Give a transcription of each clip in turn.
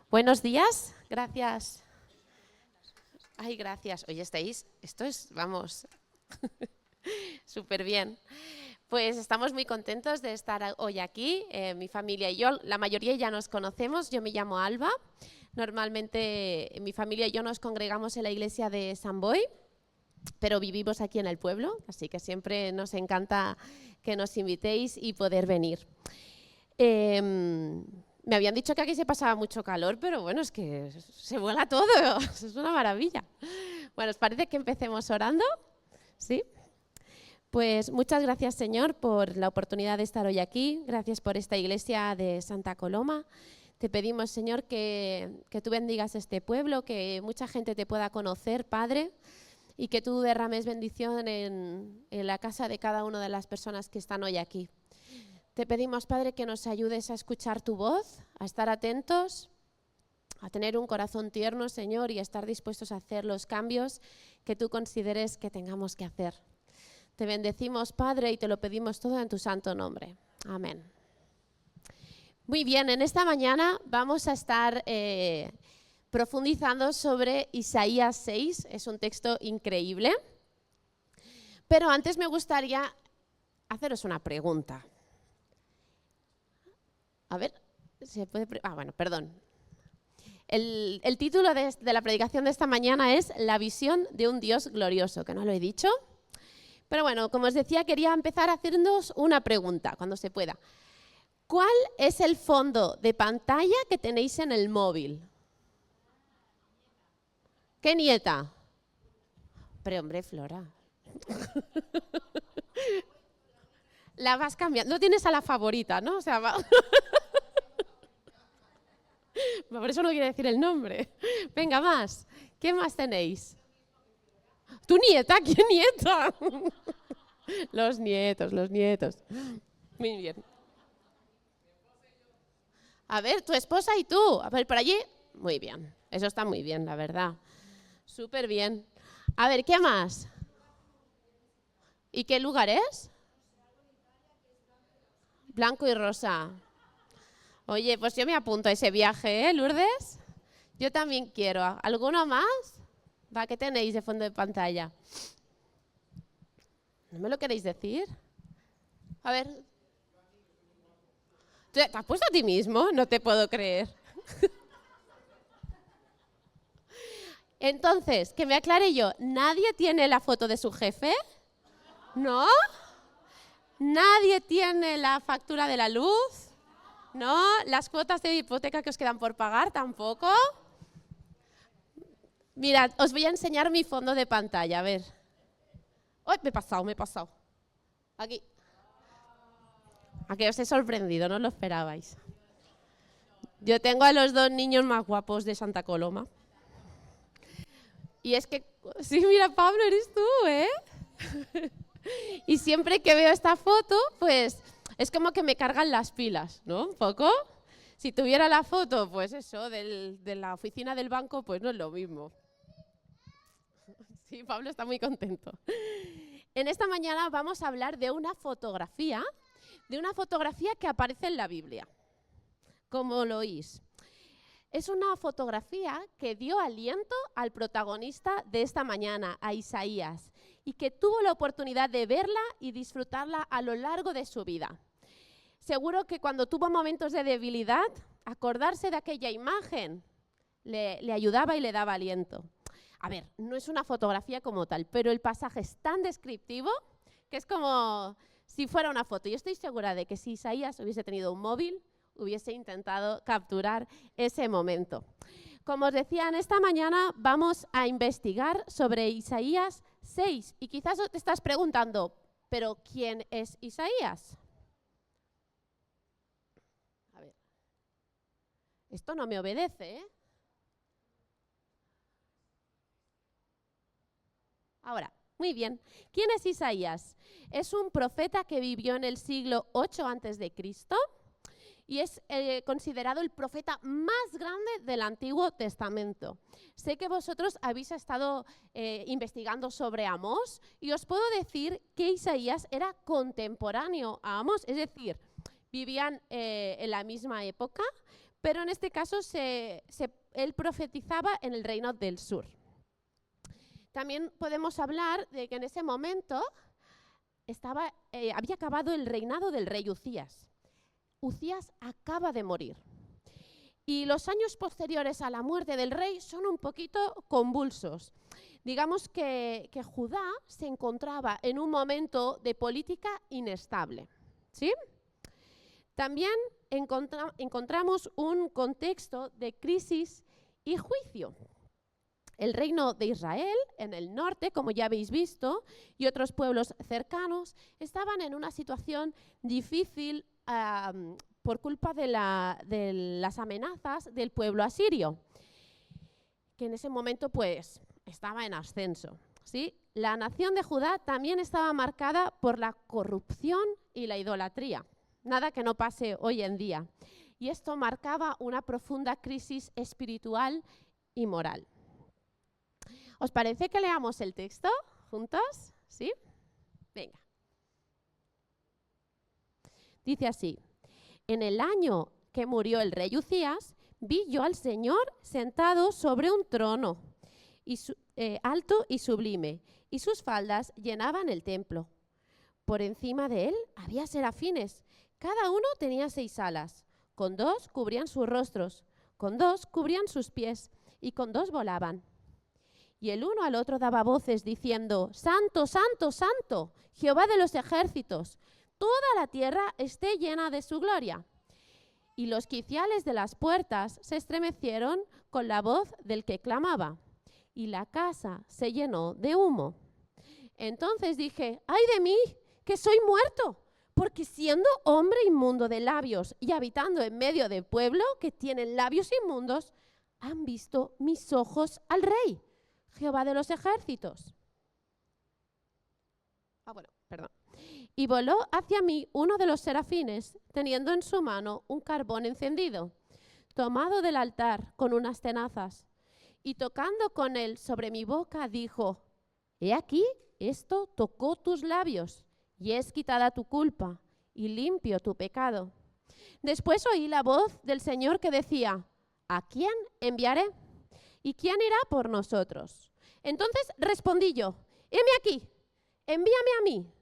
Buenos días, gracias. Ay, gracias. Oye, esto es, vamos, súper bien. Pues estamos muy contentos de estar hoy aquí, mi familia y yo. La mayoría ya nos conocemos, yo me llamo Alba. Normalmente mi familia y yo nos congregamos en la iglesia de San Boi, pero vivimos aquí en el pueblo, así que siempre nos encanta que nos invitéis y poder venir. Me habían dicho que aquí se pasaba mucho calor, pero bueno, es que se vuela todo, es una maravilla. Bueno, ¿os parece que empecemos orando? ¿Sí? Pues muchas gracias, Señor, por la oportunidad de estar hoy aquí. Gracias por esta iglesia de Santa Coloma. Te pedimos, Señor, que tú bendigas este pueblo, que mucha gente te pueda conocer, Padre, y que tú derrames bendición en la casa de cada una de las personas que están hoy aquí. Te pedimos, Padre, que nos ayudes a escuchar tu voz, a estar atentos, a tener un corazón tierno, Señor, y a estar dispuestos a hacer los cambios que tú consideres que tengamos que hacer. Te bendecimos, Padre, y te lo pedimos todo en tu santo nombre. Amén. Muy bien, en esta mañana vamos a estar profundizando sobre Isaías 6. Es un texto increíble. Pero antes me gustaría haceros una pregunta. A ver, ¿se puede? Bueno, perdón. El título de la predicación de esta mañana es La visión de un Dios glorioso, que no lo he dicho. Pero bueno, como os decía, quería empezar haciéndoos una pregunta, cuando se pueda. ¿Cuál es el fondo de pantalla que tenéis en el móvil? ¿Qué nieta? Pero hombre, Flora. La vas cambiando. No tienes a la favorita, ¿no? O sea, por eso no quiere decir el nombre. Venga, más. ¿Qué más tenéis? ¿Tu nieta? ¿Qué nieta? Los nietos. Muy bien. A ver, tu esposa y tú. A ver, por allí. Muy bien. Eso está muy bien, la verdad. Súper bien. A ver, ¿qué más? ¿Y qué lugar es? Blanco y rosa. Oye, pues yo me apunto a ese viaje, ¿eh, Lourdes? Yo también quiero. ¿Alguno más? Va, ¿qué tenéis de fondo de pantalla? ¿No me lo queréis decir? A ver. ¿Te has puesto a ti mismo? No te puedo creer. Entonces, que me aclare yo, ¿nadie tiene la foto de su jefe? ¿No? ¿Nadie tiene la factura de la luz? ¿No? ¿Las cuotas de hipoteca que os quedan por pagar? ¿Tampoco? Mirad, os voy a enseñar mi fondo de pantalla, a ver. ¡Ay, me he pasado! Aquí. A que os he sorprendido, no lo esperabais. Yo tengo a los dos niños más guapos de Santa Coloma. Y es que, sí, mira, Pablo, eres tú, ¿eh? Y siempre que veo esta foto, pues es como que me cargan las pilas, ¿no? Un poco. Si tuviera la foto, pues eso, de la oficina del banco, pues no es lo mismo. Sí, Pablo está muy contento. En esta mañana vamos a hablar de una fotografía que aparece en la Biblia, como lo oís. Es una fotografía que dio aliento al protagonista de esta mañana, a Isaías, y que tuvo la oportunidad de verla y disfrutarla a lo largo de su vida. Seguro que cuando tuvo momentos de debilidad, acordarse de aquella imagen le ayudaba y le daba aliento. A ver, no es una fotografía como tal, pero el pasaje es tan descriptivo que es como si fuera una foto. Yo estoy segura de que si Isaías hubiese tenido un móvil, hubiese intentado capturar ese momento. Como os decía, en esta mañana vamos a investigar sobre Isaías 6. Y quizás te estás preguntando, ¿pero quién es Isaías? A ver, esto no me obedece, ¿eh? Ahora, muy bien. ¿Quién es Isaías? Es un profeta que vivió en el siglo 8 a.C. y es considerado el profeta más grande del Antiguo Testamento. Sé que vosotros habéis estado investigando sobre Amós y os puedo decir que Isaías era contemporáneo a Amós, es decir, vivían en la misma época, pero en este caso él profetizaba en el reino del sur. También podemos hablar de que en ese momento había acabado el reinado del rey Uzías. Uzías acaba de morir. Y los años posteriores a la muerte del rey son un poquito convulsos. Digamos que Judá se encontraba en un momento de política inestable, ¿sí? También encontramos un contexto de crisis y juicio. El reino de Israel, en el norte, como ya habéis visto, y otros pueblos cercanos, estaban en una situación difícil por culpa de las amenazas del pueblo asirio, que en ese momento pues estaba en ascenso, ¿sí? La nación de Judá también estaba marcada por la corrupción y la idolatría, nada que no pase hoy en día. Y esto marcaba una profunda crisis espiritual y moral. ¿Os parece que leamos el texto juntos? ¿Sí? Venga. Dice así: en el año que murió el rey Uzías, vi yo al Señor sentado sobre un trono, alto y sublime, y sus faldas llenaban el templo. Por encima de él había serafines, cada uno tenía 6 alas, con 2 cubrían sus rostros, con 2 cubrían sus pies, y con 2 volaban. Y el uno al otro daba voces diciendo: Santo, Santo, Santo, Jehová de los ejércitos, toda la tierra esté llena de su gloria. Y los quiciales de las puertas se estremecieron con la voz del que clamaba, y la casa se llenó de humo. Entonces dije: ¡ay de mí, que soy muerto! Porque siendo hombre inmundo de labios y habitando en medio de pueblo que tienen labios inmundos, han visto mis ojos al Rey, Jehová de los ejércitos. Y voló hacia mí uno de los serafines, teniendo en su mano un carbón encendido, tomado del altar con unas tenazas, y tocando con él sobre mi boca, dijo: he aquí, esto tocó tus labios, y es quitada tu culpa, y limpio tu pecado. Después oí la voz del Señor que decía: ¿a quién enviaré? ¿Y quién irá por nosotros? Entonces respondí yo: heme aquí, envíame a mí.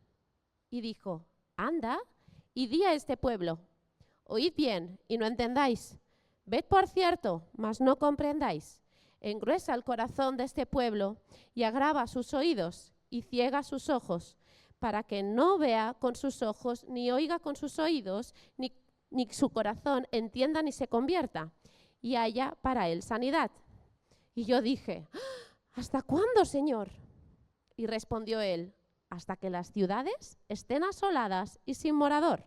Y dijo: anda y di a este pueblo: oíd bien y no entendáis, ved por cierto, mas no comprendáis. Engruesa el corazón de este pueblo y agrava sus oídos y ciega sus ojos, para que no vea con sus ojos, ni oiga con sus oídos, ni su corazón entienda ni se convierta, y haya para él sanidad. Y yo dije: ¿hasta cuándo, Señor? Y respondió él: hasta que las ciudades estén asoladas y sin morador,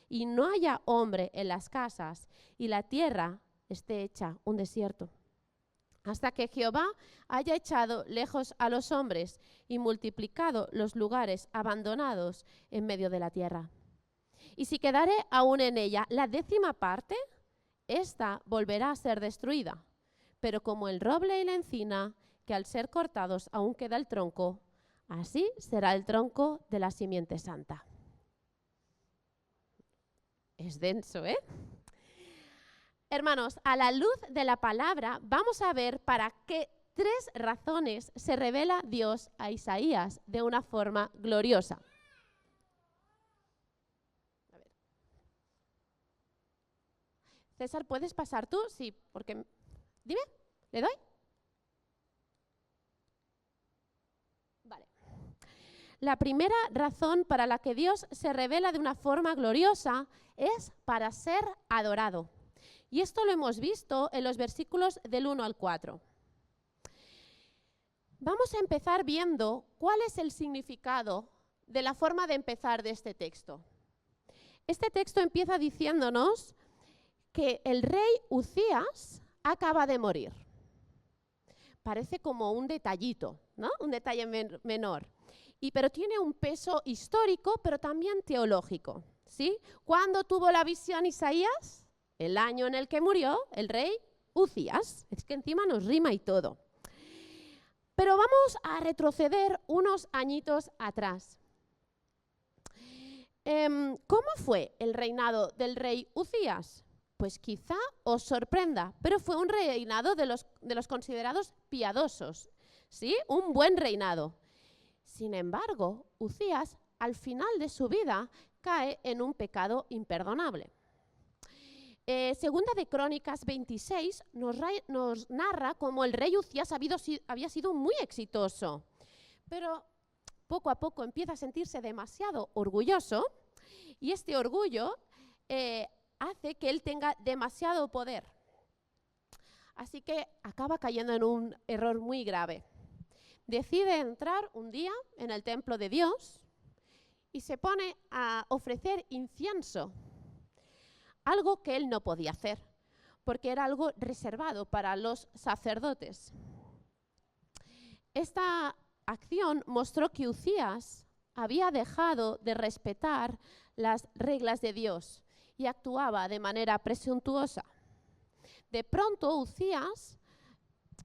y no haya hombre en las casas, y la tierra esté hecha un desierto. Hasta que Jehová haya echado lejos a los hombres y multiplicado los lugares abandonados en medio de la tierra. Y si quedare aún en ella la 10ª parte, ésta volverá a ser destruida. Pero como el roble y la encina, que al ser cortados aún queda el tronco, así será el tronco de la simiente santa. Es denso, ¿eh? Hermanos, a la luz de la palabra vamos a ver para qué 3 razones se revela Dios a Isaías de una forma gloriosa. A ver. César, ¿puedes pasar tú? Sí, porque... Dime, ¿le doy? Vale. La primera razón para la que Dios se revela de una forma gloriosa es para ser adorado. Y esto lo hemos visto en los versículos del 1 al 4. Vamos a empezar viendo cuál es el significado de la forma de empezar de este texto. Este texto empieza diciéndonos que el rey Uzías acaba de morir. Parece como un detallito, ¿no? Un detalle menor. Pero tiene un peso histórico, pero también teológico, ¿sí? ¿Cuándo tuvo la visión Isaías? El año en el que murió el rey Uzías. Es que encima nos rima y todo. Pero vamos a retroceder unos añitos atrás. ¿Cómo fue el reinado del rey Uzías? pues quizá os sorprenda, pero fue un reinado de los considerados piadosos, ¿sí? Un buen reinado. Sin embargo, Uzías, al final de su vida, cae en un pecado imperdonable. Segunda de Crónicas 26 nos narra cómo el rey Uzías había sido muy exitoso, pero poco a poco empieza a sentirse demasiado orgulloso y este orgullo hace que él tenga demasiado poder. Así que acaba cayendo en un error muy grave. Decide entrar un día en el templo de Dios y se pone a ofrecer incienso, algo que él no podía hacer, porque era algo reservado para los sacerdotes. Esta acción mostró que Uzías había dejado de respetar las reglas de Dios y actuaba de manera presuntuosa. De pronto, Uzías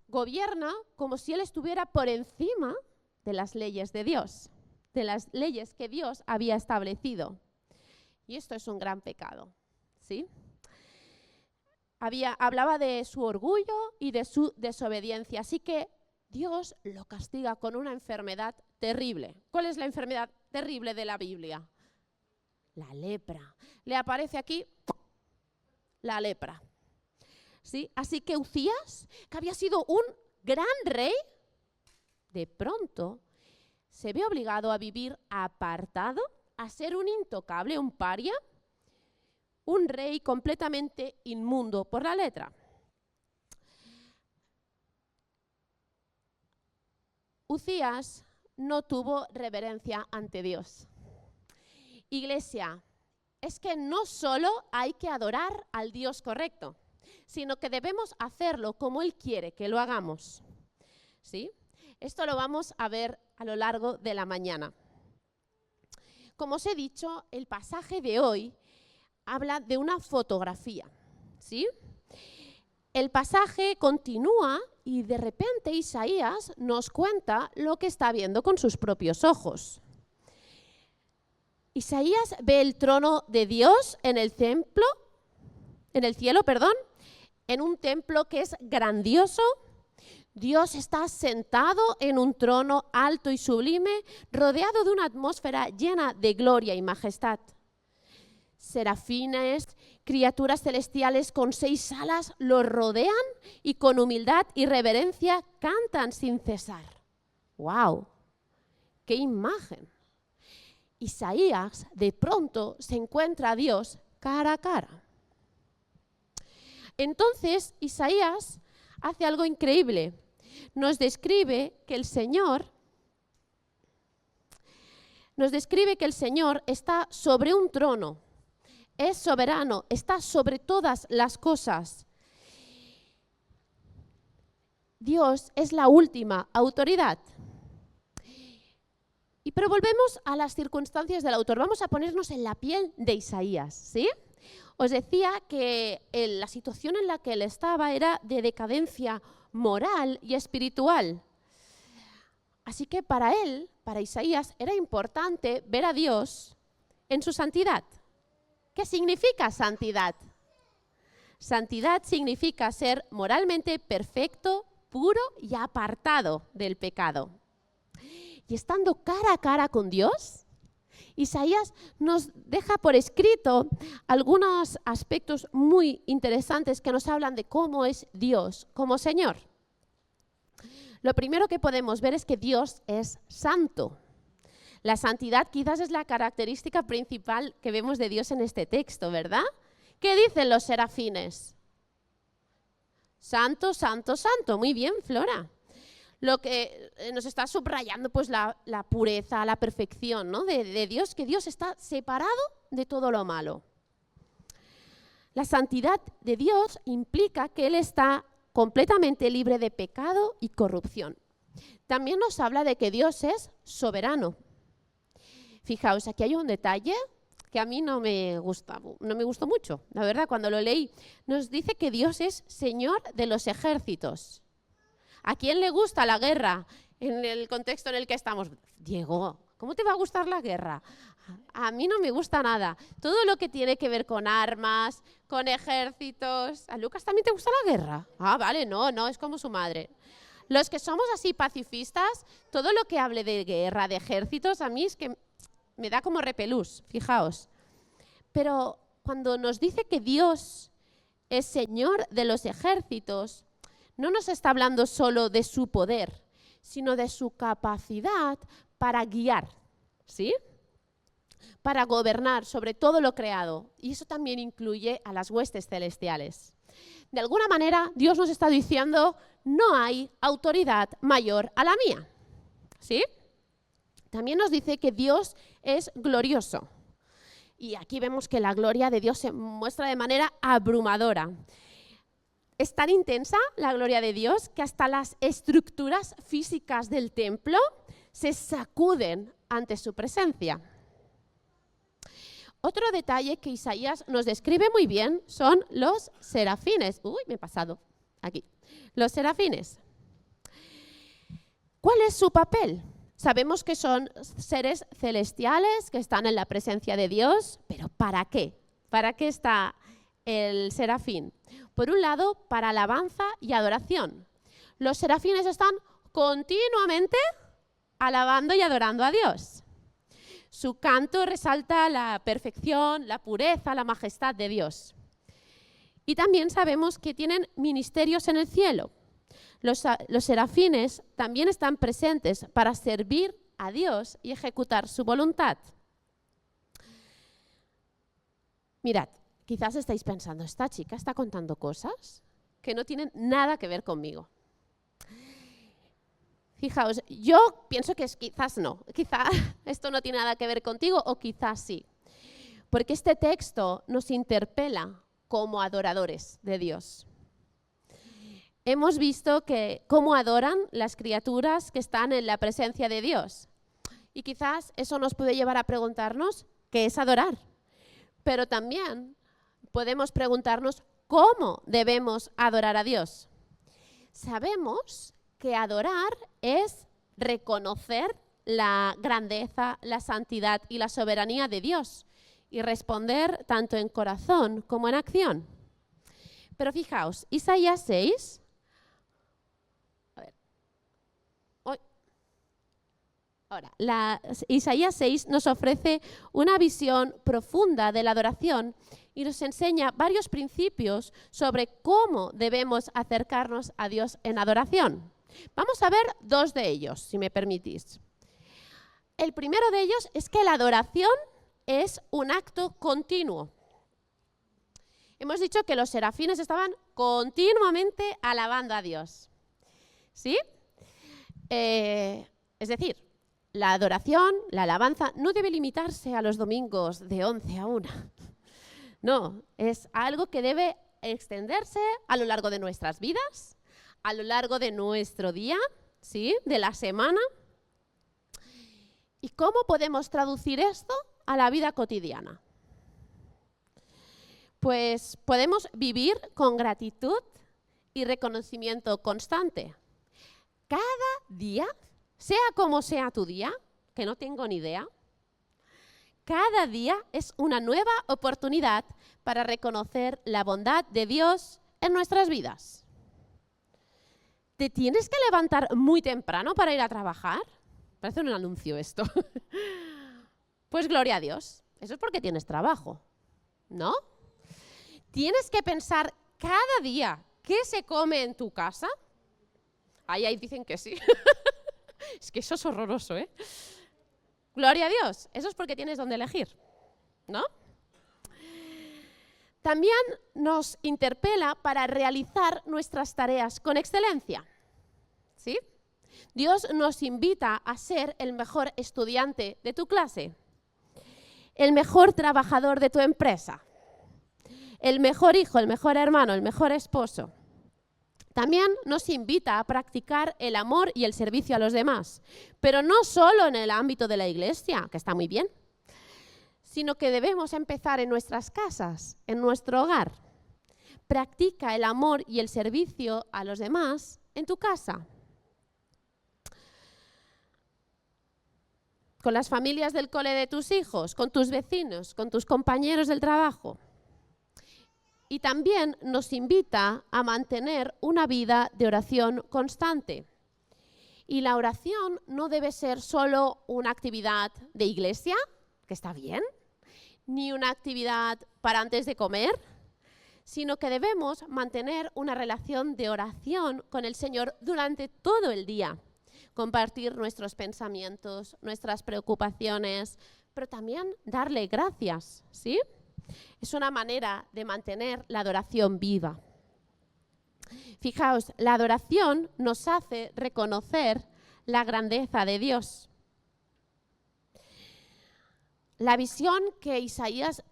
gobierna como si él estuviera por encima de las leyes de Dios, de las leyes que Dios había establecido. Y esto es un gran pecado, ¿sí? Hablaba de su orgullo y de su desobediencia, así que Dios lo castiga con una enfermedad terrible. ¿Cuál es la enfermedad terrible de la Biblia? La lepra. Le aparece aquí la lepra. ¿Sí? Así que Uzías, que había sido un gran rey, de pronto se ve obligado a vivir apartado, a ser un intocable, un paria, un rey completamente inmundo por la letra. Uzías no tuvo reverencia ante Dios. Iglesia, es que no solo hay que adorar al Dios correcto, sino que debemos hacerlo como Él quiere que lo hagamos. ¿Sí? Esto lo vamos a ver a lo largo de la mañana. Como os he dicho, el pasaje de hoy habla de una fotografía. ¿Sí? El pasaje continúa y de repente Isaías nos cuenta lo que está viendo con sus propios ojos. Isaías ve el trono de Dios en el cielo, en un templo que es grandioso. Dios está sentado en un trono alto y sublime, rodeado de una atmósfera llena de gloria y majestad. Serafines, criaturas celestiales con 6 alas, lo rodean y con humildad y reverencia cantan sin cesar. ¡Wow! ¡Qué imagen! Isaías de pronto se encuentra a Dios cara a cara. Entonces Isaías hace algo increíble. Nos describe que el Señor está sobre un trono, es soberano, está sobre todas las cosas. Dios es la última autoridad. Pero volvemos a las circunstancias del autor. Vamos a ponernos en la piel de Isaías, ¿sí? Os decía que la situación en la que él estaba era de decadencia moral y espiritual. Así que para él, para Isaías, era importante ver a Dios en su santidad. ¿Qué significa santidad? Santidad significa ser moralmente perfecto, puro y apartado del pecado. Y estando cara a cara con Dios, Isaías nos deja por escrito algunos aspectos muy interesantes que nos hablan de cómo es Dios como Señor. Lo primero que podemos ver es que Dios es santo. La santidad quizás es la característica principal que vemos de Dios en este texto, ¿verdad? ¿Qué dicen los serafines? Santo, santo, santo. Muy bien, Flora. Lo que nos está subrayando pues la pureza, la perfección, ¿no? de Dios, que Dios está separado de todo lo malo. La santidad de Dios implica que Él está completamente libre de pecado y corrupción. También nos habla de que Dios es soberano. Fijaos, aquí hay un detalle que a mí no me gustó mucho. La verdad, cuando lo leí, nos dice que Dios es Señor de los ejércitos. ¿A quién le gusta la guerra en el contexto en el que estamos? Diego, ¿Cómo te va a gustar la guerra? A mí no me gusta nada. Todo lo que tiene que ver con armas, con ejércitos. ¿A Lucas también te gusta la guerra? Ah, vale, no, es como su madre. Los que somos así pacifistas, todo lo que hable de guerra, de ejércitos, a mí es que me da como repelús, fijaos. Pero cuando nos dice que Dios es Señor de los ejércitos, no nos está hablando solo de su poder, sino de su capacidad para guiar, ¿sí? Para gobernar sobre todo lo creado. Y eso también incluye a las huestes celestiales. De alguna manera, Dios nos está diciendo, no hay autoridad mayor a la mía, ¿sí? También nos dice que Dios es glorioso. Y aquí vemos que la gloria de Dios se muestra de manera abrumadora. Es tan intensa la gloria de Dios que hasta las estructuras físicas del templo se sacuden ante su presencia. Otro detalle que Isaías nos describe muy bien son los serafines. Uy, me he pasado. Aquí. Los serafines. ¿Cuál es su papel? Sabemos que son seres celestiales que están en la presencia de Dios, pero ¿para qué? ¿Para qué está el serafín? Por un lado, para alabanza y adoración. Los serafines están continuamente alabando y adorando a Dios. Su canto resalta la perfección, la pureza, la majestad de Dios. Y también sabemos que tienen ministerios en el cielo. Los serafines también están presentes para servir a Dios y ejecutar su voluntad. Mirad, quizás estáis pensando, esta chica está contando cosas que no tienen nada que ver conmigo. Fijaos, yo pienso que quizás no, quizás esto no tiene nada que ver contigo o quizás sí, porque este texto nos interpela como adoradores de Dios. Hemos visto que cómo adoran las criaturas que están en la presencia de Dios. Y quizás eso nos puede llevar a preguntarnos qué es adorar. Pero también podemos preguntarnos cómo debemos adorar a Dios. Sabemos que adorar es reconocer la grandeza, la santidad y la soberanía de Dios y responder tanto en corazón como en acción. Pero fijaos, Isaías 6... Ahora, Isaías 6 nos ofrece una visión profunda de la adoración y nos enseña varios principios sobre cómo debemos acercarnos a Dios en adoración. Vamos a ver dos de ellos, si me permitís. El primero de ellos es que la adoración es un acto continuo. Hemos dicho que los serafines estaban continuamente alabando a Dios. ¿Sí? Es decir, la adoración, la alabanza, no debe limitarse a los domingos de 11 a 1. No, es algo que debe extenderse a lo largo de nuestras vidas, a lo largo de nuestro día, ¿sí? De la semana. ¿Y cómo podemos traducir esto a la vida cotidiana? Pues podemos vivir con gratitud y reconocimiento constante. Cada día, sea como sea tu día, que no tengo ni idea, cada día es una nueva oportunidad para reconocer la bondad de Dios en nuestras vidas. ¿Te tienes que levantar muy temprano para ir a trabajar? Parece un anuncio esto. Pues gloria a Dios, eso es porque tienes trabajo, ¿no? ¿Tienes que pensar cada día qué se come en tu casa? Ahí dicen que sí. Es que eso es horroroso, ¿eh? Gloria a Dios, eso es porque tienes donde elegir, ¿no? También nos interpela para realizar nuestras tareas con excelencia, ¿sí? Dios nos invita a ser el mejor estudiante de tu clase, el mejor trabajador de tu empresa, el mejor hijo, el mejor hermano, el mejor esposo. También nos invita a practicar el amor y el servicio a los demás, pero no solo en el ámbito de la iglesia, que está muy bien, sino que debemos empezar en nuestras casas, en nuestro hogar. Practica el amor y el servicio a los demás en tu casa. con las familias del cole de tus hijos, con tus vecinos, con tus compañeros del trabajo. Y también nos invita a mantener una vida de oración constante. Y la oración no debe ser solo una actividad de iglesia, que está bien, ni una actividad para antes de comer, sino que debemos mantener una relación de oración con el Señor durante todo el día. Compartir nuestros pensamientos, nuestras preocupaciones, pero también darle gracias, ¿sí? Es una manera de mantener la adoración viva. Fijaos, la adoración nos hace reconocer la grandeza de Dios. La visión que Isaías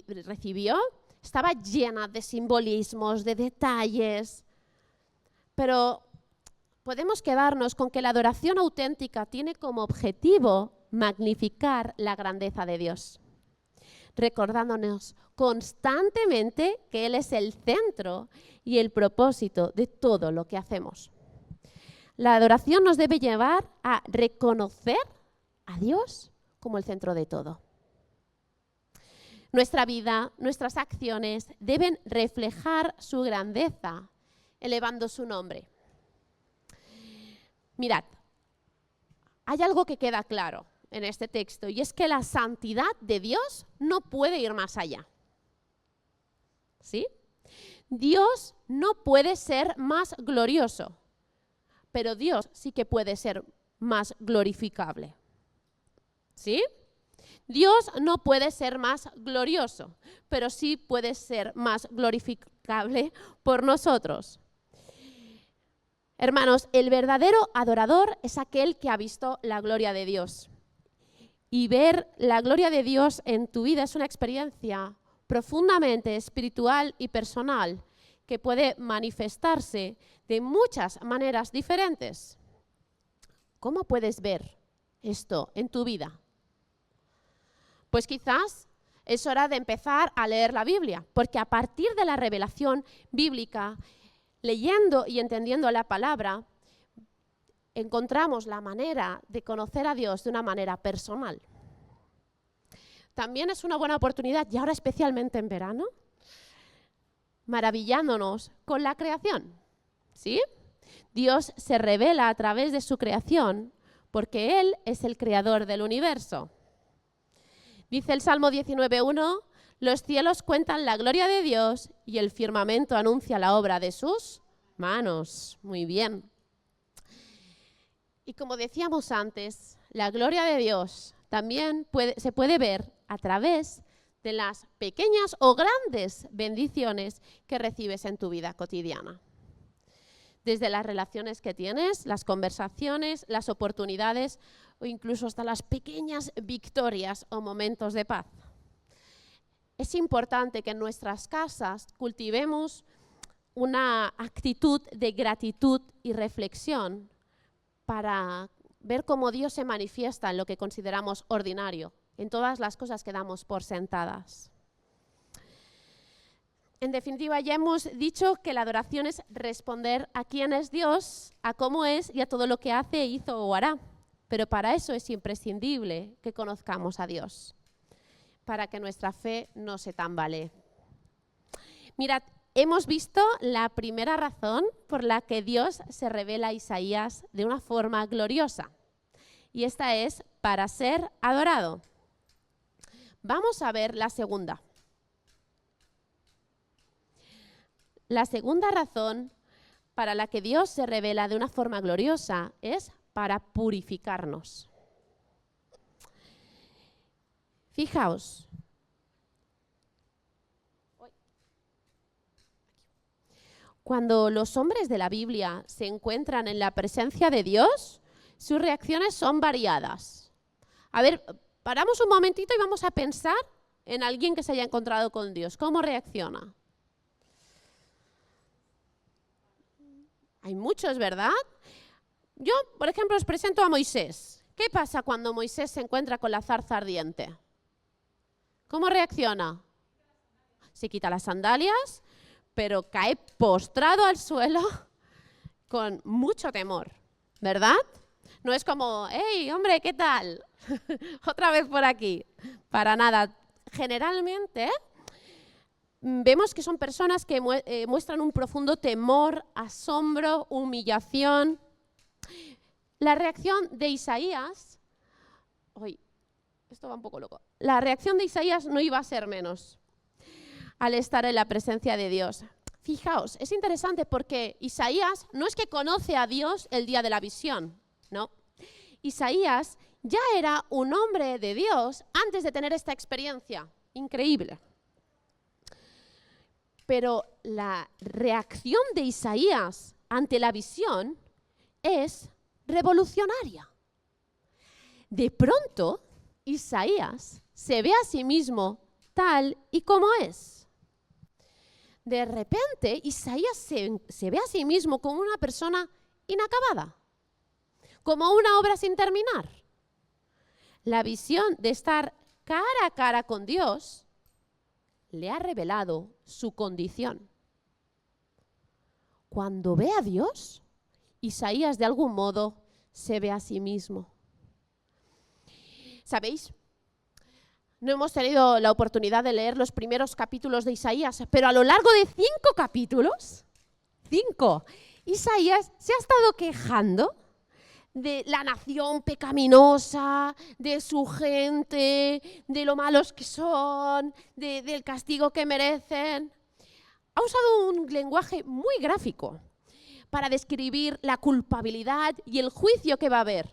recibió estaba llena de simbolismos, de detalles, pero podemos quedarnos con que la adoración auténtica tiene como objetivo magnificar la grandeza de Dios, recordándonos constantemente que Él es el centro y el propósito de todo lo que hacemos. La adoración nos debe llevar a reconocer a Dios como el centro de todo. Nuestra vida, nuestras acciones deben reflejar su grandeza, elevando su nombre. Mirad, hay algo que queda claro en este texto, y es que la santidad de Dios no puede ir más allá. ¿Sí? Dios no puede ser más glorioso, pero Dios sí que puede ser más glorificable. ¿Sí? Dios no puede ser más glorioso, pero sí puede ser más glorificable por nosotros. Hermanos, el verdadero adorador es aquel que ha visto la gloria de Dios. Y ver la gloria de Dios en tu vida es una experiencia profundamente espiritual y personal que puede manifestarse de muchas maneras diferentes. ¿Cómo puedes ver esto en tu vida? Pues quizás es hora de empezar a leer la Biblia, porque a partir de la revelación bíblica, leyendo y entendiendo la palabra, encontramos la manera de conocer a Dios de una manera personal. También es una buena oportunidad, y ahora especialmente en verano, maravillándonos con la creación. ¿Sí? Dios se revela a través de su creación porque Él es el creador del universo. Dice el Salmo 19:1, los cielos cuentan la gloria de Dios y el firmamento anuncia la obra de sus manos. Muy bien. Y como decíamos antes, la gloria de Dios también se puede ver a través de las pequeñas o grandes bendiciones que recibes en tu vida cotidiana. Desde las relaciones que tienes, las conversaciones, las oportunidades o incluso hasta las pequeñas victorias o momentos de paz. Es importante que en nuestras casas cultivemos una actitud de gratitud y reflexión para ver cómo Dios se manifiesta en lo que consideramos ordinario, en todas las cosas que damos por sentadas. En definitiva, ya hemos dicho que la adoración es responder a quién es Dios, a cómo es y a todo lo que hace, hizo o hará. Pero para eso es imprescindible que conozcamos a Dios, para que nuestra fe no se tambalee. Mirad, hemos visto la primera razón por la que Dios se revela a Isaías de una forma gloriosa, y esta es para ser adorado. Vamos a ver la segunda. La segunda razón para la que Dios se revela de una forma gloriosa es para purificarnos. Fijaos. Cuando los hombres de la Biblia se encuentran en la presencia de Dios, sus reacciones son variadas. A ver, paramos un momentito y vamos a pensar en alguien que se haya encontrado con Dios. ¿Cómo reacciona? Hay muchos, ¿verdad? Yo, por ejemplo, os presento a Moisés. ¿Qué pasa cuando Moisés se encuentra con la zarza ardiente? ¿Cómo reacciona? Se quita las sandalias, pero cae postrado al suelo con mucho temor, ¿verdad? No es como, hey, hombre, ¿qué tal? Otra vez por aquí. Para nada. Generalmente vemos que son personas que muestran un profundo temor, asombro, humillación. La reacción de Isaías, esto va un poco loco. La reacción de Isaías no iba a ser menos al estar en la presencia de Dios. Fijaos, es interesante porque Isaías no es que conoce a Dios el día de la visión, no. Isaías ya era un hombre de Dios antes de tener esta experiencia. Increíble. Pero la reacción de Isaías ante la visión es revolucionaria. De pronto, Isaías se ve a sí mismo tal y como es. De repente, Isaías se ve a sí mismo como una persona inacabada, como una obra sin terminar. La visión de estar cara a cara con Dios le ha revelado su condición. Cuando ve a Dios, Isaías de algún modo se ve a sí mismo. ¿Sabéis? No hemos tenido la oportunidad de leer los primeros capítulos de Isaías, pero a lo largo de 5 capítulos, 5, Isaías se ha estado quejando de la nación pecaminosa, de su gente, de lo malos que son, del castigo que merecen. Ha usado un lenguaje muy gráfico para describir la culpabilidad y el juicio que va a haber.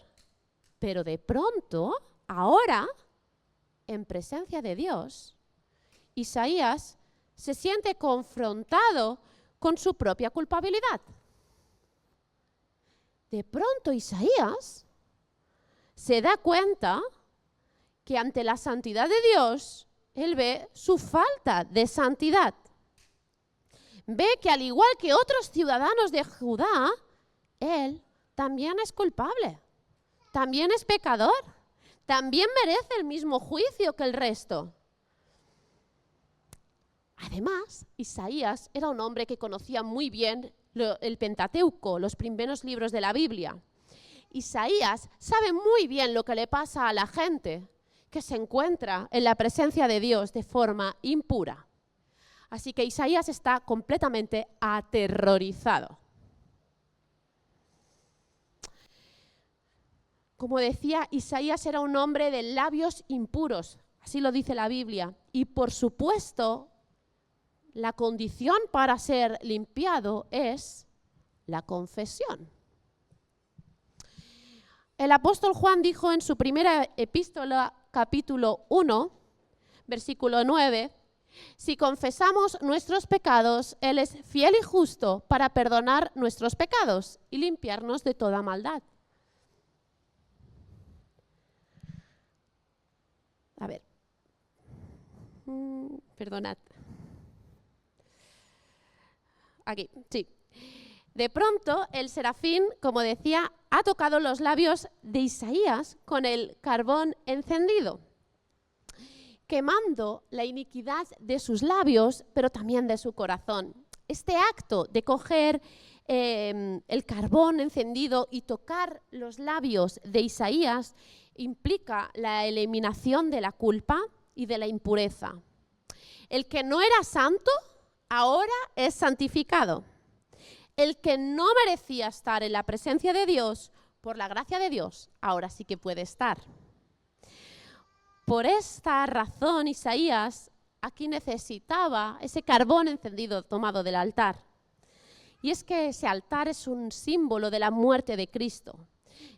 Pero de pronto, ahora, en presencia de Dios, Isaías se siente confrontado con su propia culpabilidad. De pronto Isaías se da cuenta que ante la santidad de Dios, él ve su falta de santidad. Ve que al igual que otros ciudadanos de Judá, él también es culpable, también es pecador, también merece el mismo juicio que el resto. Además, Isaías era un hombre que conocía muy bien el Pentateuco, los primeros libros de la Biblia. Isaías sabe muy bien lo que le pasa a la gente que se encuentra en la presencia de Dios de forma impura. Así que Isaías está completamente aterrorizado. Como decía, Isaías era un hombre de labios impuros, así lo dice la Biblia. Y por supuesto, la condición para ser limpiado es la confesión. El apóstol Juan dijo en su primera epístola, capítulo 1, versículo 9, si confesamos nuestros pecados, Él es fiel y justo para perdonar nuestros pecados y limpiarnos de toda maldad. A ver, perdonad. Aquí, sí. De pronto, el serafín, como decía, ha tocado los labios de Isaías con el carbón encendido, quemando la iniquidad de sus labios, pero también de su corazón. Este acto de coger el carbón encendido y tocar los labios de Isaías implica la eliminación de la culpa y de la impureza. El que no era santo, ahora es santificado. El que no merecía estar en la presencia de Dios, por la gracia de Dios, ahora sí que puede estar. Por esta razón, Isaías aquí necesitaba ese carbón encendido tomado del altar. Y es que ese altar es un símbolo de la muerte de Cristo.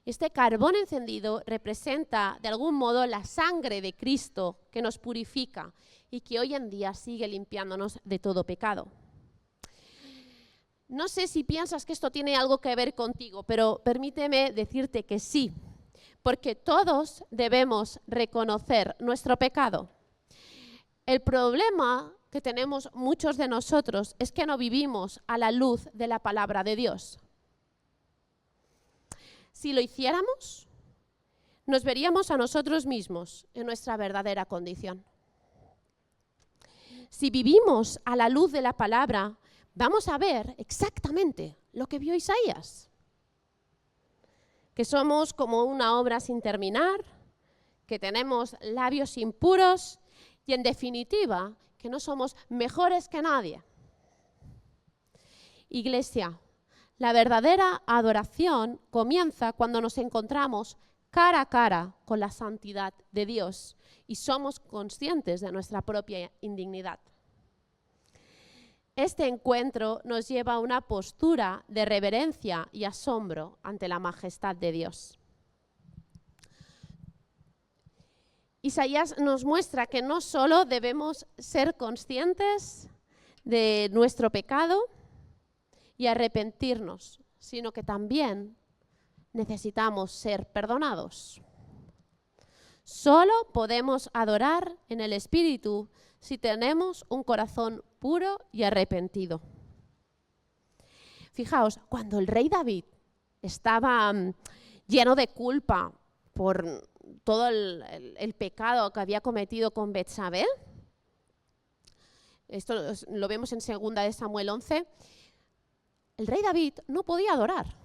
Este carbón encendido representa de algún modo la sangre de Cristo que nos purifica y que hoy en día sigue limpiándonos de todo pecado. No sé si piensas que esto tiene algo que ver contigo, pero permíteme decirte que sí, porque todos debemos reconocer nuestro pecado. El problema que tenemos muchos de nosotros es que no vivimos a la luz de la palabra de Dios. Si lo hiciéramos, nos veríamos a nosotros mismos en nuestra verdadera condición. Si vivimos a la luz de la palabra, vamos a ver exactamente lo que vio Isaías. que somos como una obra sin terminar, que tenemos labios impuros y, en definitiva, que no somos mejores que nadie. Iglesia, la verdadera adoración comienza cuando nos encontramos cara a cara con la santidad de Dios y somos conscientes de nuestra propia indignidad. Este encuentro nos lleva a una postura de reverencia y asombro ante la majestad de Dios. Isaías nos muestra que no solo debemos ser conscientes de nuestro pecado y arrepentirnos, sino que también necesitamos ser perdonados. Solo podemos adorar en el Espíritu si tenemos un corazón puro y arrepentido. Fijaos, cuando el rey David estaba lleno de culpa por todo el pecado que había cometido con Betsabé, esto lo vemos en 2 Samuel 11, el rey David no podía adorar.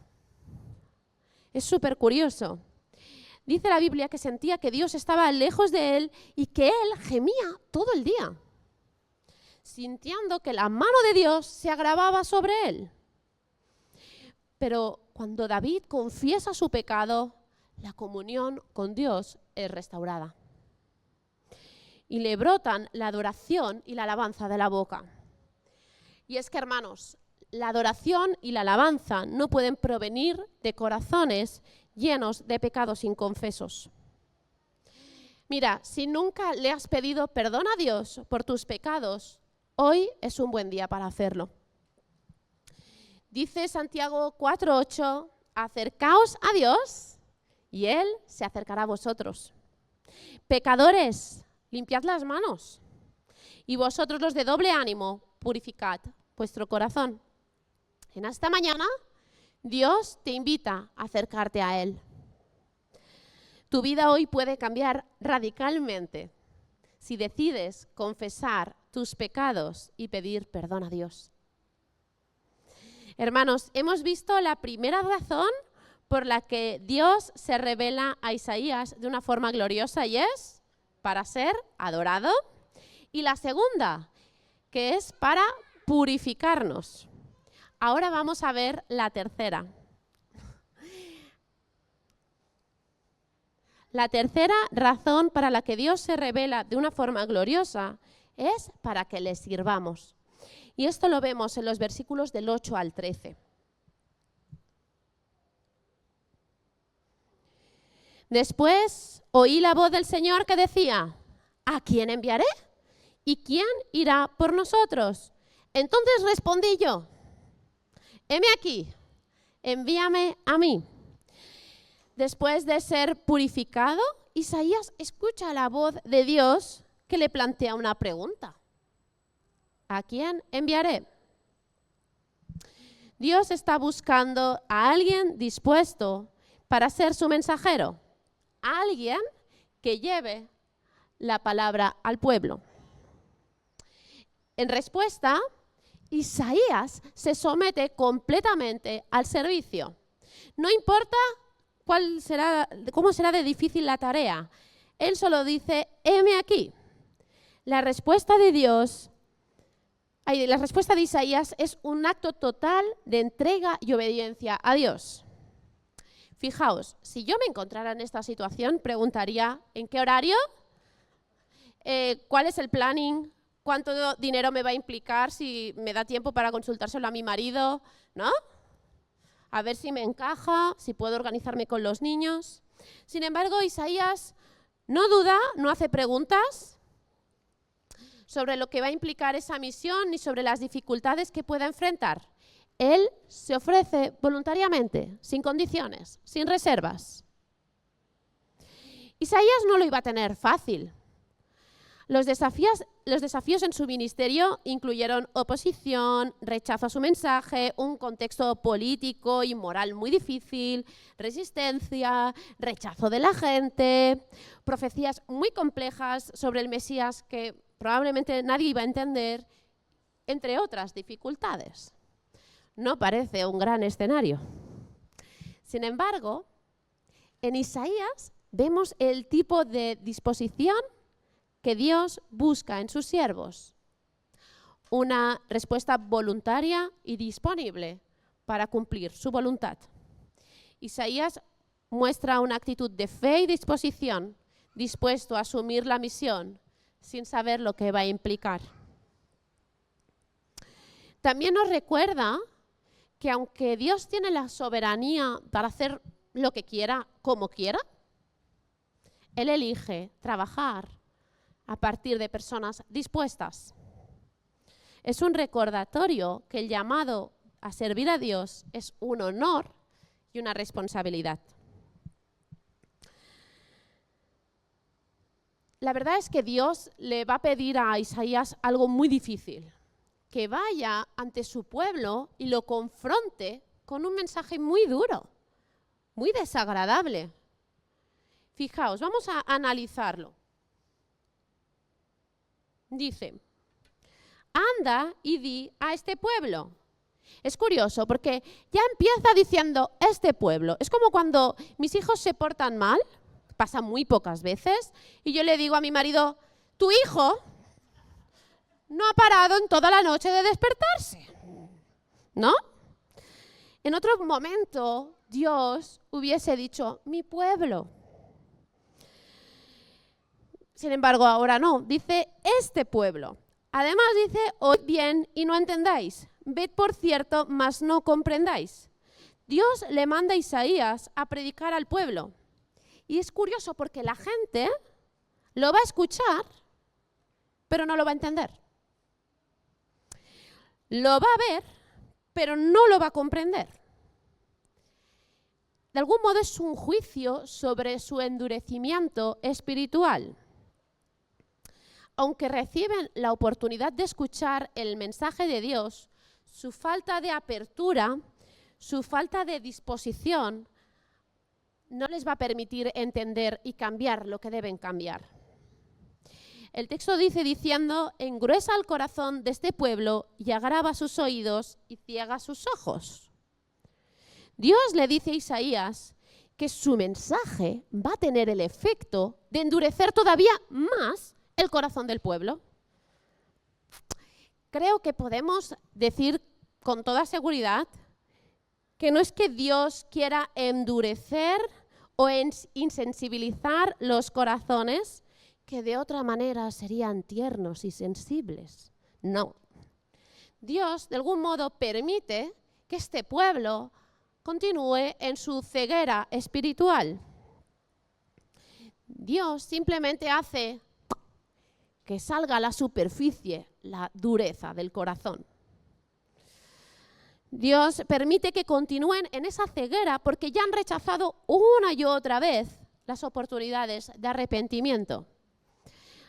Es súper curioso. Dice la Biblia que sentía que Dios estaba lejos de él y que él gemía todo el día, sintiendo que la mano de Dios se agravaba sobre él. Pero cuando David confiesa su pecado, la comunión con Dios es restaurada. Y le brotan la adoración y la alabanza de la boca. Y es que, hermanos, la adoración y la alabanza no pueden provenir de corazones llenos de pecados inconfesos. Mira, si nunca le has pedido perdón a Dios por tus pecados, hoy es un buen día para hacerlo. Dice Santiago 4:8, acercaos a Dios y Él se acercará a vosotros. Pecadores, limpiad las manos. Y vosotros los de doble ánimo, purificad vuestro corazón. En esta mañana, Dios te invita a acercarte a Él. Tu vida hoy puede cambiar radicalmente si decides confesar tus pecados y pedir perdón a Dios. Hermanos, hemos visto la primera razón por la que Dios se revela a Isaías de una forma gloriosa y es para ser adorado. Y la segunda, que es para purificarnos. Ahora vamos a ver la tercera. La tercera razón para la que Dios se revela de una forma gloriosa es para que le sirvamos. Y esto lo vemos en los versículos del 8 al 13. Después oí la voz del Señor que decía, ¿a quién enviaré? ¿Y quién irá por nosotros? Entonces respondí yo, heme aquí, envíame a mí. Después de ser purificado, Isaías escucha la voz de Dios que le plantea una pregunta. ¿A quién enviaré? Dios está buscando a alguien dispuesto para ser su mensajero, a alguien que lleve la palabra al pueblo. En respuesta, Isaías se somete completamente al servicio. No importa cómo será de difícil la tarea. Él solo dice, heme aquí. La respuesta de Isaías es un acto total de entrega y obediencia a Dios. Fijaos, si yo me encontrara en esta situación, preguntaría, ¿en qué horario? ¿Cuál es el planning? ¿Cuánto dinero me va a implicar? Si me da tiempo para consultárselo a mi marido, ¿no? A ver si me encaja, si puedo organizarme con los niños. Sin embargo, Isaías no duda, no hace preguntas sobre lo que va a implicar esa misión ni sobre las dificultades que pueda enfrentar. Él se ofrece voluntariamente, sin condiciones, sin reservas. Isaías no lo iba a tener fácil. Los desafíos en su ministerio incluyeron oposición, rechazo a su mensaje, un contexto político y moral muy difícil, resistencia, rechazo de la gente, profecías muy complejas sobre el Mesías que probablemente nadie iba a entender, entre otras dificultades. No parece un gran escenario. Sin embargo, En Isaías vemos el tipo de disposición que Dios busca en sus siervos. Una respuesta voluntaria y disponible para cumplir su voluntad. Isaías muestra una actitud de fe y disposición, dispuesto a asumir la misión sin saber lo que va a implicar. También nos recuerda que aunque Dios tiene la soberanía para hacer lo que quiera, como quiera, Él elige trabajar a partir de personas dispuestas. Es un recordatorio que el llamado a servir a Dios es un honor y una responsabilidad. La verdad es que Dios le va a pedir a Isaías algo muy difícil, que vaya ante su pueblo y lo confronte con un mensaje muy duro, muy desagradable. Fijaos, vamos a analizarlo. Dice, anda y di a este pueblo. Es curioso porque ya empieza diciendo este pueblo. Es como cuando mis hijos se portan mal, pasa muy pocas veces, y yo le digo a mi marido, tu hijo no ha parado en toda la noche de despertarse, ¿no? En otro momento, Dios hubiese dicho, mi pueblo. Sin embargo, ahora no, dice este pueblo. Además dice, oíd bien y no entendáis, ved por cierto, mas no comprendáis. Dios le manda a Isaías a predicar al pueblo. Y es curioso porque la gente lo va a escuchar, pero no lo va a entender. Lo va a ver, pero no lo va a comprender. De algún modo es un juicio sobre su endurecimiento espiritual. Aunque reciben la oportunidad de escuchar el mensaje de Dios, su falta de apertura, su falta de disposición, no les va a permitir entender y cambiar lo que deben cambiar. El texto dice diciendo, engruesa el corazón de este pueblo y agrava sus oídos y ciega sus ojos. Dios le dice a Isaías que su mensaje va a tener el efecto de endurecer todavía más el corazón del pueblo. Creo que podemos decir con toda seguridad que no es que Dios quiera endurecer o insensibilizar los corazones que de otra manera serían tiernos y sensibles. No. Dios, de algún modo, permite que este pueblo continúe en su ceguera espiritual. Dios simplemente hace que salga a la superficie la dureza del corazón. Dios permite que continúen en esa ceguera porque ya han rechazado una y otra vez las oportunidades de arrepentimiento.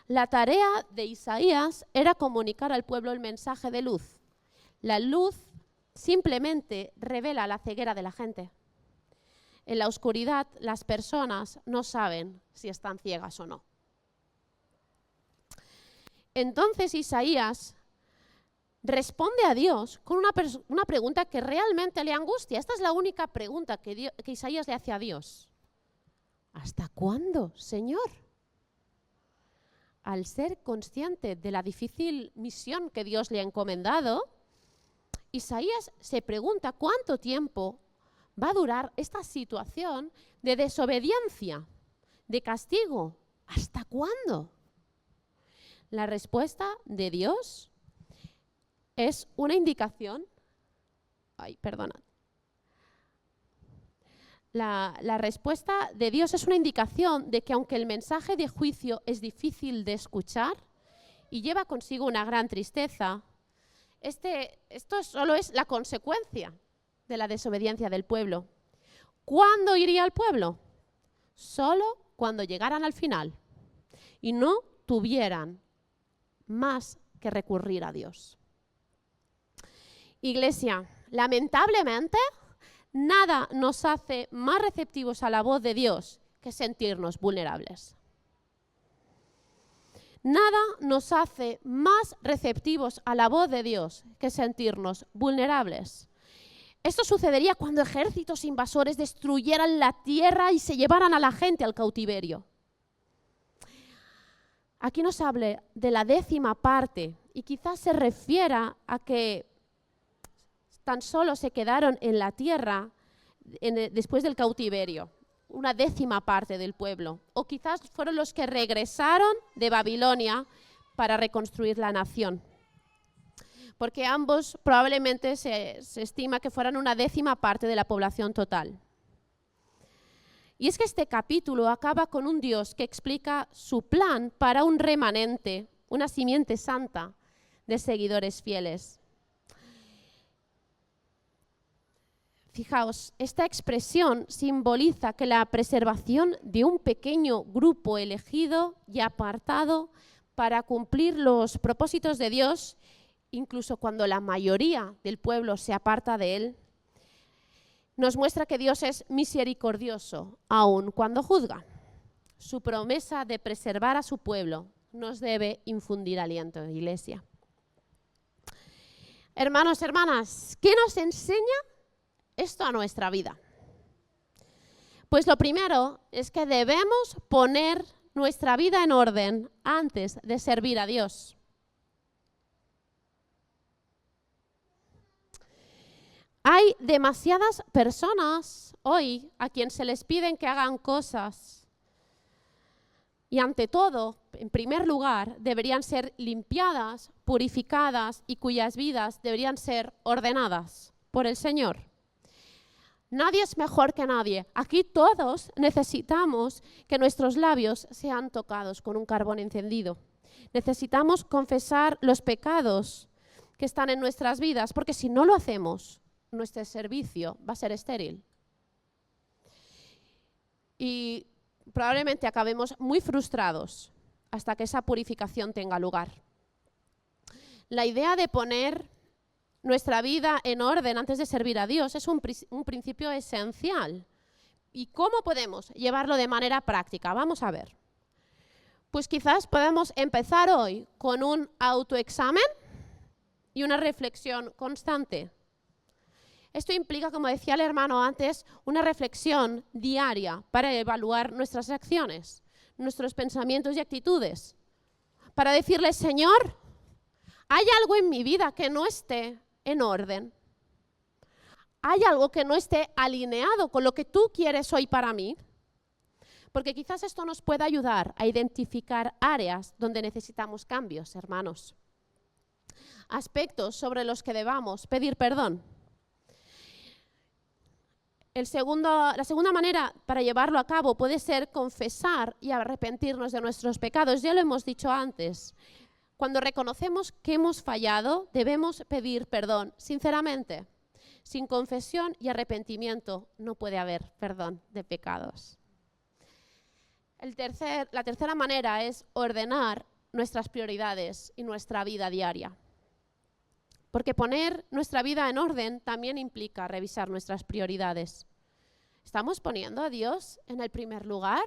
La tarea de Isaías era comunicar al pueblo el mensaje de luz. La luz simplemente revela la ceguera de la gente. En la oscuridad, las personas no saben si están ciegas o no. Entonces Isaías responde a Dios con una pregunta que realmente le angustia. Esta es la única pregunta que Isaías le hace a Dios. ¿Hasta cuándo, Señor? Al ser consciente de la difícil misión que Dios le ha encomendado, Isaías se pregunta cuánto tiempo va a durar esta situación de desobediencia, de castigo. ¿Hasta cuándo? La respuesta de Dios es una indicación. La respuesta de Dios es una indicación de que aunque el mensaje de juicio es difícil de escuchar y lleva consigo una gran tristeza, esto solo es la consecuencia de la desobediencia del pueblo. ¿Cuándo iría el pueblo? Solo cuando llegaran al final y no tuvieran más que recurrir a Dios. Iglesia, lamentablemente, nada nos hace más receptivos a la voz de Dios que sentirnos vulnerables. Nada nos hace más receptivos a la voz de Dios que sentirnos vulnerables. Esto sucedería cuando ejércitos invasores destruyeran la tierra y se llevaran a la gente al cautiverio. Aquí nos habla de la 10ª parte y quizás se refiera a que tan solo se quedaron en la tierra después del cautiverio, una 10ª parte del pueblo. O quizás fueron los que regresaron de Babilonia para reconstruir la nación. Porque ambos probablemente se estima que fueran una 10ª parte de la población total. Y es que este capítulo acaba con un Dios que explica su plan para un remanente, una simiente santa de seguidores fieles. Fijaos, esta expresión simboliza que la preservación de un pequeño grupo elegido y apartado para cumplir los propósitos de Dios, incluso cuando la mayoría del pueblo se aparta de él, nos muestra que Dios es misericordioso, aun cuando juzga. Su promesa de preservar a su pueblo nos debe infundir aliento, Iglesia. Hermanos, hermanas, ¿qué nos enseña esto a nuestra vida? Pues lo primero es que debemos poner nuestra vida en orden antes de servir a Dios. Hay demasiadas personas hoy a quien se les piden que hagan cosas y ante todo, en primer lugar, deberían ser limpiadas, purificadas y cuyas vidas deberían ser ordenadas por el Señor. Nadie es mejor que nadie. Aquí todos necesitamos que nuestros labios sean tocados con un carbón encendido. Necesitamos confesar los pecados que están en nuestras vidas, porque si no lo hacemos, nuestro servicio va a ser estéril. Y probablemente acabemos muy frustrados hasta que esa purificación tenga lugar. La idea de poner nuestra vida en orden antes de servir a Dios es un principio esencial. ¿Y cómo podemos llevarlo de manera práctica? Vamos a ver. Pues quizás podemos empezar hoy con un autoexamen y una reflexión constante. Esto implica, como decía el hermano antes, una reflexión diaria para evaluar nuestras acciones, nuestros pensamientos y actitudes. Para decirle, Señor, ¿hay algo en mi vida que no esté en orden? ¿Hay algo que no esté alineado con lo que tú quieres hoy para mí? Porque quizás esto nos pueda ayudar a identificar áreas donde necesitamos cambios, hermanos. Aspectos sobre los que debamos pedir perdón. La segunda manera para llevarlo a cabo puede ser confesar y arrepentirnos de nuestros pecados. Ya lo hemos dicho antes. Cuando reconocemos que hemos fallado, debemos pedir perdón, sinceramente. Sin confesión y arrepentimiento no puede haber perdón de pecados. La tercera manera es ordenar nuestras prioridades y nuestra vida diaria. Porque poner nuestra vida en orden también implica revisar nuestras prioridades. ¿Estamos poniendo a Dios en el primer lugar?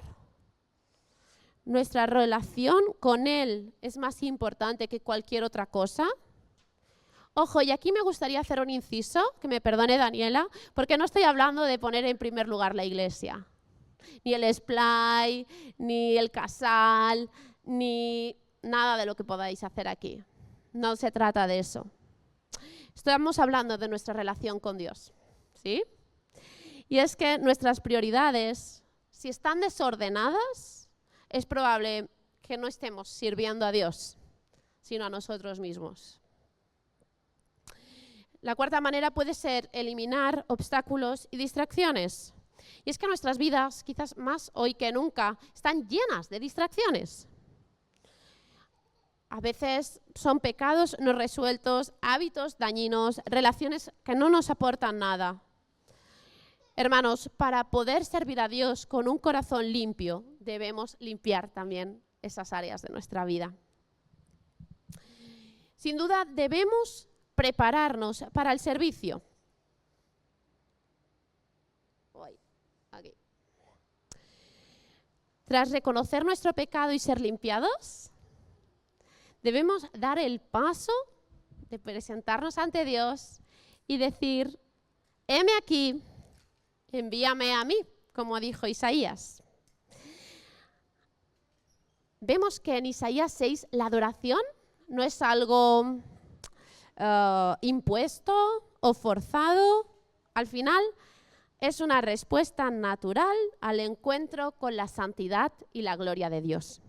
¿Nuestra relación con Él es más importante que cualquier otra cosa? Ojo, y aquí me gustaría hacer un inciso, que me perdone Daniela, porque no estoy hablando de poner en primer lugar la iglesia. Ni el splay, ni el casal, ni nada de lo que podáis hacer aquí. No se trata de eso. Estamos hablando de nuestra relación con Dios, ¿sí? Y es que nuestras prioridades, si están desordenadas, es probable que no estemos sirviendo a Dios, sino a nosotros mismos. La cuarta manera puede ser eliminar obstáculos y distracciones. Y es que nuestras vidas, quizás más hoy que nunca, están llenas de distracciones. A veces son pecados no resueltos, hábitos dañinos, relaciones que no nos aportan nada. Hermanos, para poder servir a Dios con un corazón limpio, debemos limpiar también esas áreas de nuestra vida. Sin duda, debemos prepararnos para el servicio. Aquí. Tras reconocer nuestro pecado y ser limpiados, debemos dar el paso de presentarnos ante Dios y decir, heme aquí, envíame a mí, como dijo Isaías. Vemos que en Isaías 6 la adoración no es algo impuesto o forzado. Al final es una respuesta natural al encuentro con la santidad y la gloria de Dios.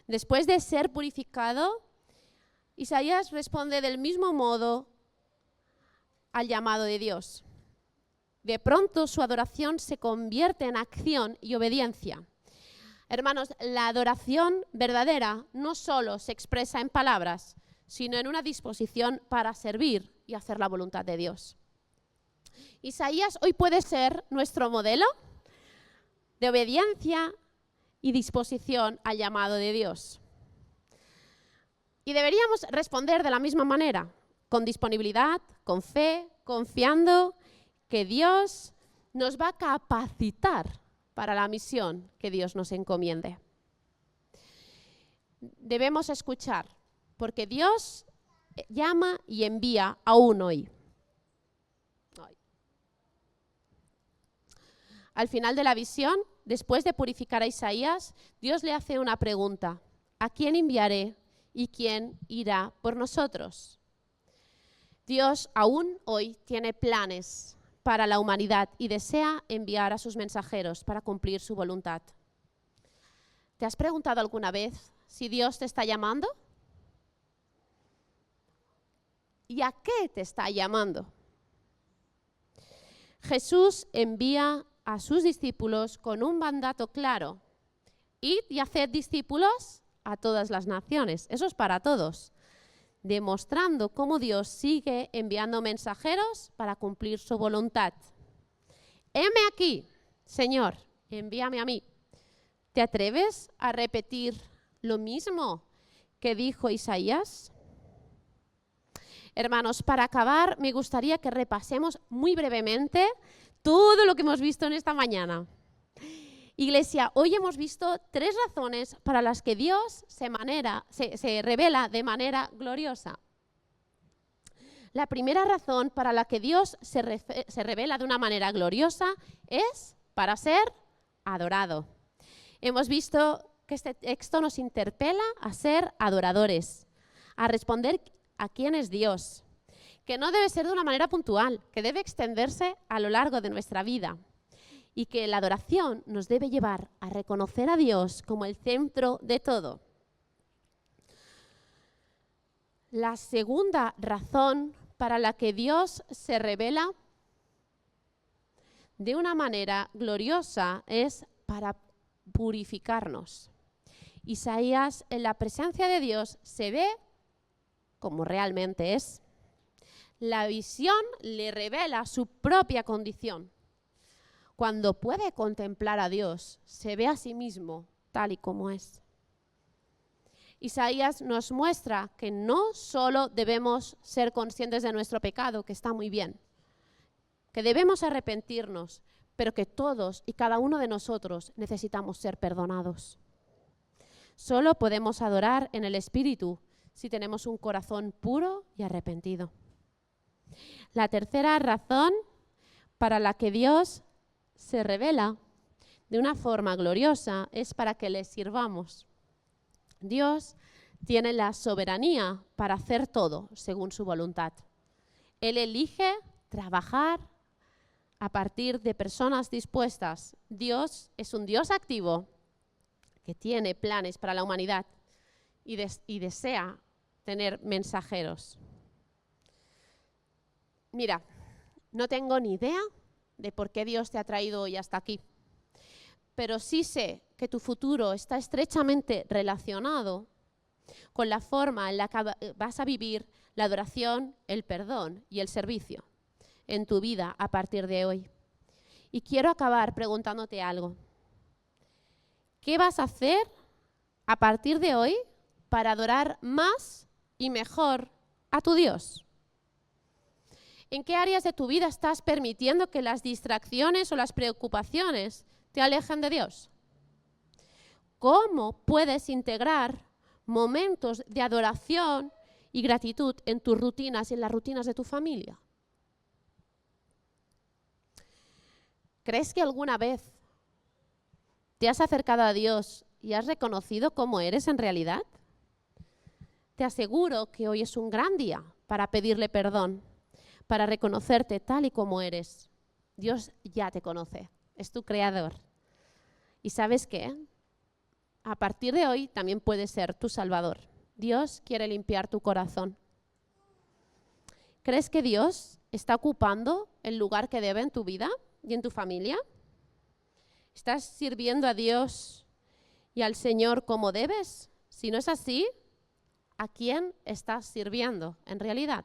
Después de ser purificado, Isaías responde del mismo modo al llamado de Dios. De pronto su adoración se convierte en acción y obediencia. Hermanos, la adoración verdadera no solo se expresa en palabras, sino en una disposición para servir y hacer la voluntad de Dios. Isaías hoy puede ser nuestro modelo de obediencia y disposición al llamado de Dios. Y deberíamos responder de la misma manera, con disponibilidad, con fe, confiando que Dios nos va a capacitar para la misión que Dios nos encomiende. Debemos escuchar, porque Dios llama y envía aún hoy. Al final de la visión, después de purificar a Isaías, Dios le hace una pregunta: ¿a quién enviaré y quién irá por nosotros? Dios aún hoy tiene planes para la humanidad y desea enviar a sus mensajeros para cumplir su voluntad. ¿Te has preguntado alguna vez si Dios te está llamando? ¿Y a qué te está llamando? Jesús envía a sus discípulos con un mandato claro: id y haced discípulos a todas las naciones. Eso es para todos, demostrando cómo Dios sigue enviando mensajeros para cumplir su voluntad. Heme aquí, Señor, envíame a mí. ¿Te atreves a repetir lo mismo que dijo Isaías? Hermanos, para acabar, me gustaría que repasemos muy brevemente todo lo que hemos visto en esta mañana. Iglesia, hoy hemos visto 3 razones para las que Dios se revela de manera gloriosa. La primera razón para la que Dios se revela de una manera gloriosa es para ser adorado. Hemos visto que este texto nos interpela a ser adoradores, a responder a quién es Dios, que no debe ser de una manera puntual, que debe extenderse a lo largo de nuestra vida, y que la adoración nos debe llevar a reconocer a Dios como el centro de todo. La segunda razón para la que Dios se revela de una manera gloriosa es para purificarnos. Isaías, en la presencia de Dios, se ve como realmente es. La visión le revela su propia condición. Cuando puede contemplar a Dios, se ve a sí mismo tal y como es. Isaías nos muestra que no solo debemos ser conscientes de nuestro pecado, que está muy bien, que debemos arrepentirnos, pero que todos y cada uno de nosotros necesitamos ser perdonados. Solo podemos adorar en el Espíritu si tenemos un corazón puro y arrepentido. La tercera razón para la que Dios se revela de una forma gloriosa es para que le sirvamos. Dios tiene la soberanía para hacer todo según su voluntad. Él elige trabajar a partir de personas dispuestas. Dios es un Dios activo que tiene planes para la humanidad y desea tener mensajeros. Mira, no tengo ni idea de por qué Dios te ha traído hoy hasta aquí, pero sí sé que tu futuro está estrechamente relacionado con la forma en la que vas a vivir la adoración, el perdón y el servicio en tu vida a partir de hoy. Y quiero acabar preguntándote algo. ¿Qué vas a hacer a partir de hoy para adorar más y mejor a tu Dios? ¿En qué áreas de tu vida estás permitiendo que las distracciones o las preocupaciones te alejen de Dios? ¿Cómo puedes integrar momentos de adoración y gratitud en tus rutinas y en las rutinas de tu familia? ¿Crees que alguna vez te has acercado a Dios y has reconocido cómo eres en realidad? Te aseguro que hoy es un gran día para pedirle perdón, para reconocerte tal y como eres. Dios ya te conoce, es tu creador. ¿Y sabes qué? A partir de hoy también puede ser tu Salvador. Dios quiere limpiar tu corazón. ¿Crees que Dios está ocupando el lugar que debe en tu vida y en tu familia? ¿Estás sirviendo a Dios y al Señor como debes? Si no es así, ¿a quién estás sirviendo en realidad?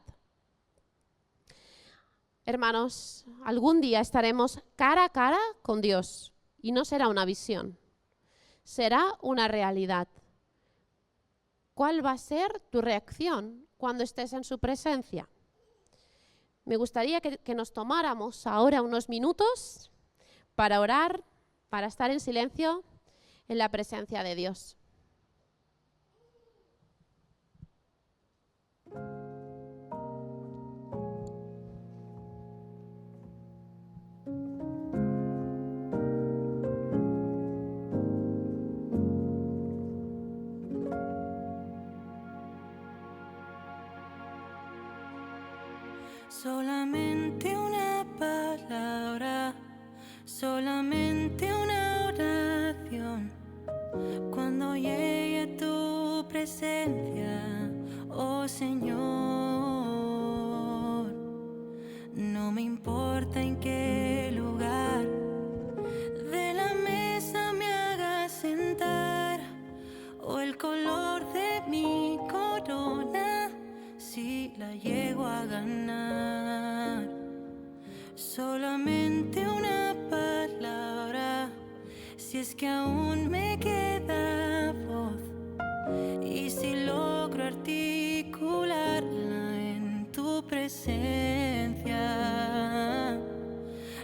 Hermanos, algún día estaremos cara a cara con Dios y no será una visión, será una realidad. ¿Cuál va a ser tu reacción cuando estés en su presencia? Me gustaría que nos tomáramos ahora unos minutos para orar, para estar en silencio en la presencia de Dios. Solamente una palabra, solamente una oración. Cuando llegue a tu presencia, oh Señor, no me importa en qué lugar de la mesa me hagas sentar o el color de mi corona, si la llego a ganar. Solamente una palabra, si es que aún me queda voz, y si logro articularla en tu presencia.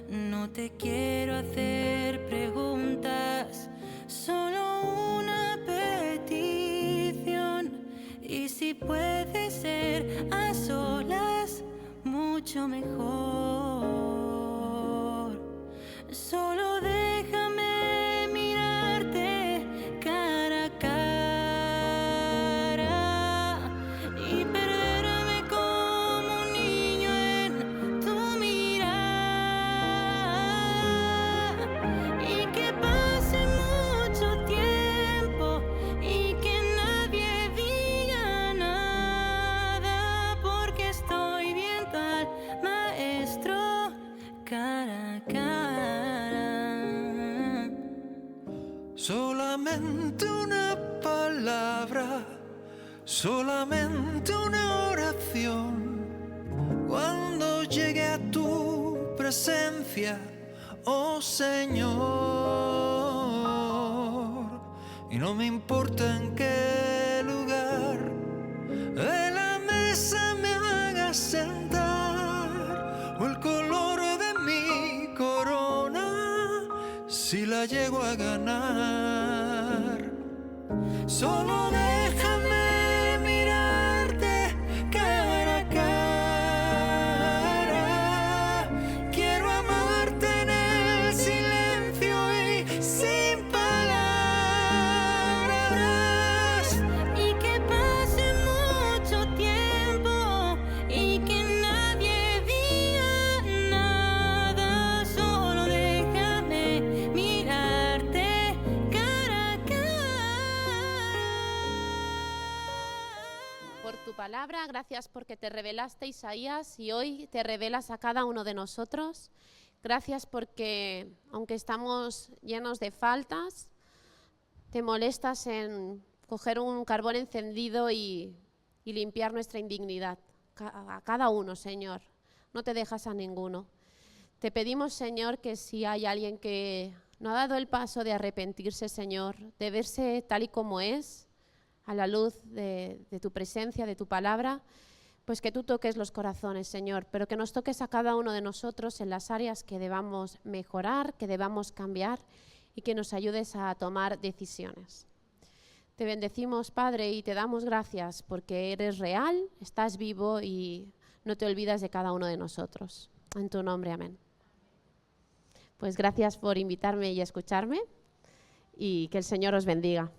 No te quiero hacer preguntas, solo una petición, y si puede ser a solas, mucho mejor. Solo déjame mirarte cara a cara y perderme como un niño en tu mirada, y que pase mucho tiempo y que nadie diga nada, porque estoy viendo al Maestro cara a cara. Solamente una palabra, solamente una oración. Cuando llegue a tu presencia, oh Señor, y no me importa en qué lugar de la mesa me hagas sentar o el color de mi corona, si la llego a ganar. Solo déjame mirarte cara a cara. Quiero amarte en el silencio y sin palabras, Y que pase mucho tiempo y que nadie diga nada, solo déjame mirarte cara a cara. Por tu palabra, gracias porque te revelaste, Isaías, y hoy te revelas a cada uno de nosotros. Gracias porque, aunque estamos llenos de faltas, te molestas en coger un carbón encendido y limpiar nuestra indignidad. A cada uno, Señor. No te dejas a ninguno. Te pedimos, Señor, que si hay alguien que no ha dado el paso de arrepentirse, Señor, de verse tal y como es, a la luz de tu presencia, de tu palabra, pues que tú toques los corazones, Señor, pero que nos toques a cada uno de nosotros en las áreas que debamos mejorar, que debamos cambiar y que nos ayudes a tomar decisiones. Te bendecimos, Padre, y te damos gracias porque eres real, estás vivo y no te olvidas de cada uno de nosotros. En tu nombre, amén. Pues Pues gracias por invitarme y escucharme y que el Señor os bendiga.